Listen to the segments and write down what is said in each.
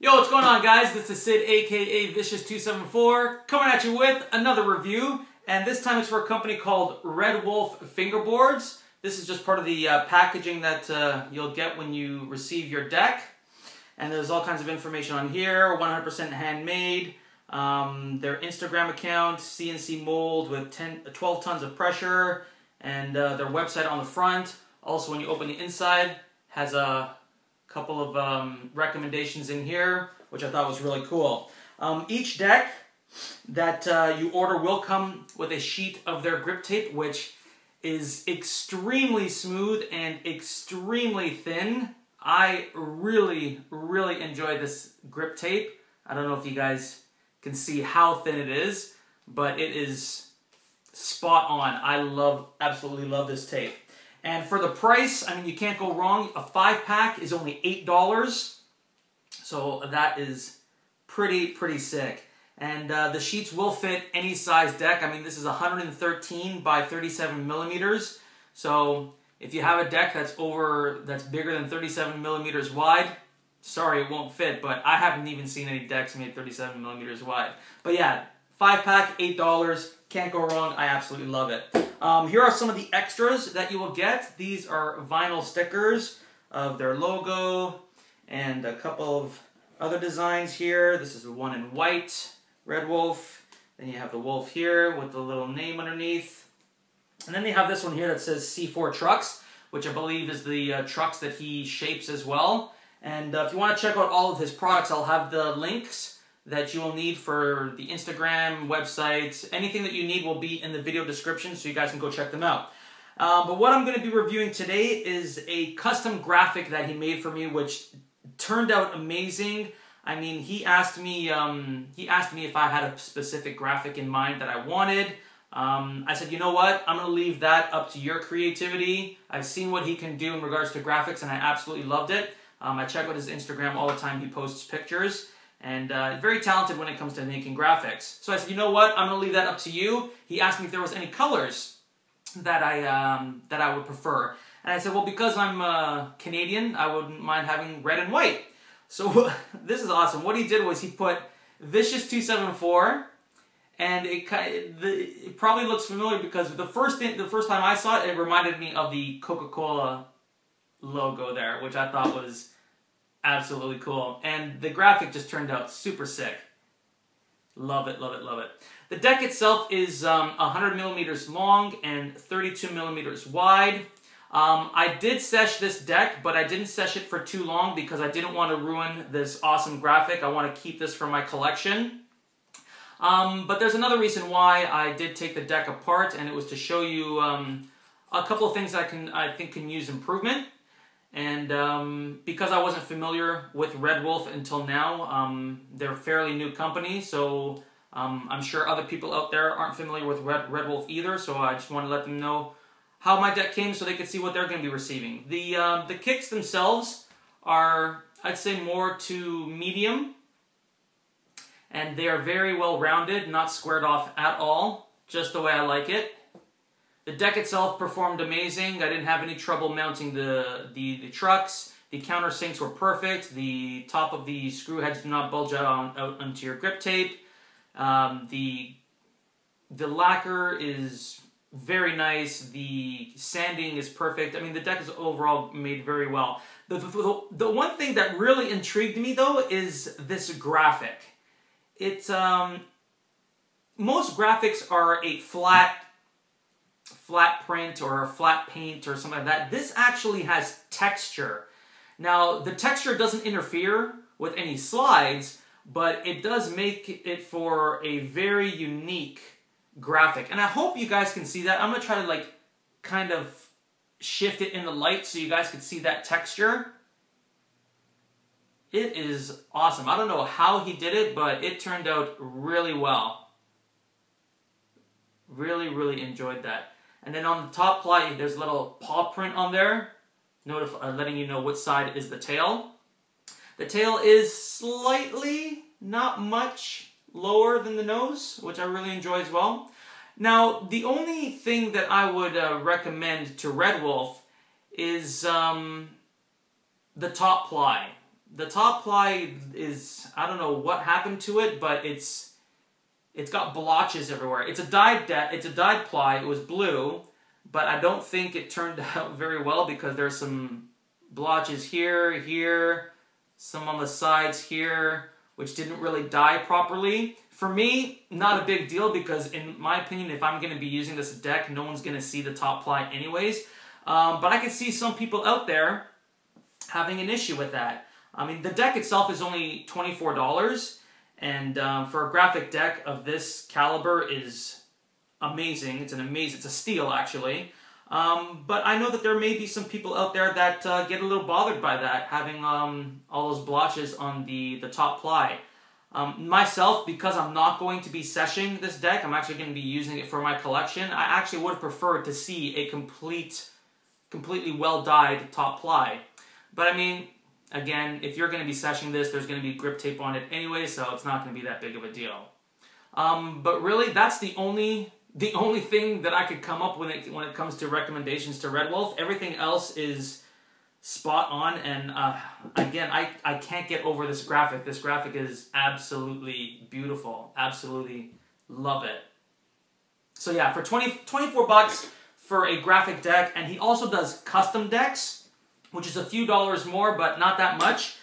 Yo, what's going on, guys? This is Sid, aka Vicious274, coming at you with another review, and this time it's for a company called Red Wolf Fingerboards. This is just part of the packaging that you'll get when you receive your deck, and there's all kinds of information on here. 100% handmade. Their Instagram account, CNC mold with 12 tons of pressure, and their website on the front. Also, when you open the inside, has a couple of recommendations in here, which I thought was really cool. Each deck that you order will come with a sheet of their grip tape, which is extremely smooth and extremely thin. I really enjoy this grip tape. I don't know if you guys can see how thin it is, but it is spot on. I absolutely love this tape. And for the price, I mean, you can't go wrong. A 5-pack is only $8. So that is pretty sick. And the sheets will fit any size deck. I mean, this is 113 by 37 millimeters. So if you have a deck that's bigger than 37 millimeters wide, sorry, it won't fit. But I haven't even seen any decks made 37 millimeters wide. But yeah, 5-pack, $8. Can't go wrong. I absolutely love it. Here are some of the extras that you will get. These are vinyl stickers of their logo and a couple of other designs here. This is the one in white, Red Wolf. Then you have the wolf here with the little name underneath. And then they have this one here that says C4 Trucks, which I believe is the trucks that he shapes as well. And if you want to check out all of his products, I'll have the links that you will need for the Instagram, website. Anything that you need will be in the video description, so you guys can go check them out. But what I'm going to be reviewing today is a custom graphic that he made for me, which turned out amazing. I mean, he asked me if I had a specific graphic in mind that I wanted. I said, you know what? I'm going to leave that up to your creativity. I've seen what he can do in regards to graphics, and I absolutely loved it. I check out his Instagram all the time. He posts pictures. And very talented when it comes to making graphics. So I said, you know what? I'm going to leave that up to you. He asked me if there was any colors that I would prefer. And I said, well, because I'm Canadian, I wouldn't mind having red and white. So this is awesome. What he did was he put Vicious274, and it probably looks familiar because the first time I saw it, it reminded me of the Coca-Cola logo there, which I thought was absolutely cool. And the graphic just turned out super sick. Love it, love it, love it. The deck itself is 100 millimeters long and 32 millimeters wide. I did sesh this deck, but I didn't sesh it for too long because I didn't want to ruin this awesome graphic. I want to keep this for my collection. But there's another reason why I did take the deck apart, and it was to show you a couple of things that I think can use improvement. And because I wasn't familiar with Red Wolf until now, they're a fairly new company, so I'm sure other people out there aren't familiar with Red Wolf either, so I just want to let them know how my deck came so they could see what they're going to be receiving. The kicks themselves are, I'd say, more to medium, and they are very well rounded, not squared off at all, just the way I like it. The deck itself performed amazing. I didn't have any trouble mounting the trucks. The countersinks were perfect. The top of the screw heads do not bulge out onto your grip tape. The lacquer is very nice. The sanding is perfect. I mean, the deck is overall made very well. The one thing that really intrigued me, though, is this graphic. It's most graphics are a flat print or a flat paint or something like that. This actually has texture. Now, the texture doesn't interfere with any slides, but it does make it for a very unique graphic. And I hope you guys can see that. I'm going to try to kind of shift it in the light so you guys can see that texture. It is awesome. I don't know how he did it, but it turned out really well. Really enjoyed that. And then on the top ply, there's a little paw print on there, letting you know which side is the tail. The tail is slightly, not much, lower than the nose, which I really enjoy as well. Now, the only thing that I would recommend to Red Wolf is the top ply. the top ply is, I don't know what happened to it, but it's got blotches everywhere. It's a dyed ply. It was blue, but I don't think it turned out very well because there's some blotches here, some on the sides here, which didn't really dye properly. For me, not a big deal because in my opinion, if I'm going to be using this deck, no one's going to see the top ply anyways. But I can see some people out there having an issue with that. I mean, the deck itself is only $24, and for a graphic deck of this caliber is amazing. It's a steal actually. But I know that there may be some people out there that get a little bothered by that, having all those blotches on the top ply. Myself, because I'm not going to be seshing this deck, I'm actually going to be using it for my collection. I actually would have preferred to see a completely well-dyed top ply. But I mean, again, if you're going to be seshing this, there's going to be grip tape on it anyway, so it's not going to be that big of a deal. But really, that's the only thing that I could come up with when it comes to recommendations to Red Wolf. Everything else is spot on, and again, I can't get over this graphic. This graphic is absolutely beautiful. Absolutely love it. So yeah, for 24 bucks for a graphic deck, and he also does custom decks, which is a few dollars more, but not that much.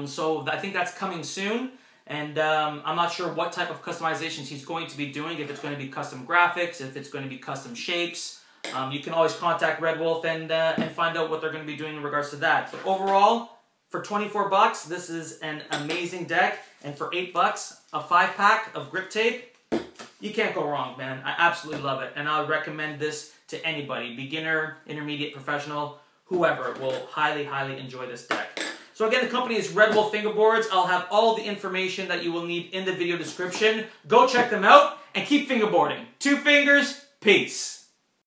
So I think that's coming soon. And I'm not sure what type of customizations he's going to be doing, if it's going to be custom graphics, if it's going to be custom shapes. You can always contact Red Wolf and find out what they're going to be doing in regards to that. But overall, for 24 bucks, this is an amazing deck. And for 8 bucks, a 5-pack of grip tape, you can't go wrong, man. I absolutely love it. And I would recommend this to anybody, beginner, intermediate, professional, whoever will highly, highly enjoy this deck. So again, the company is Red Wolf Fingerboards. I'll have all the information that you will need in the video description. Go check them out and keep fingerboarding. 2 fingers, peace.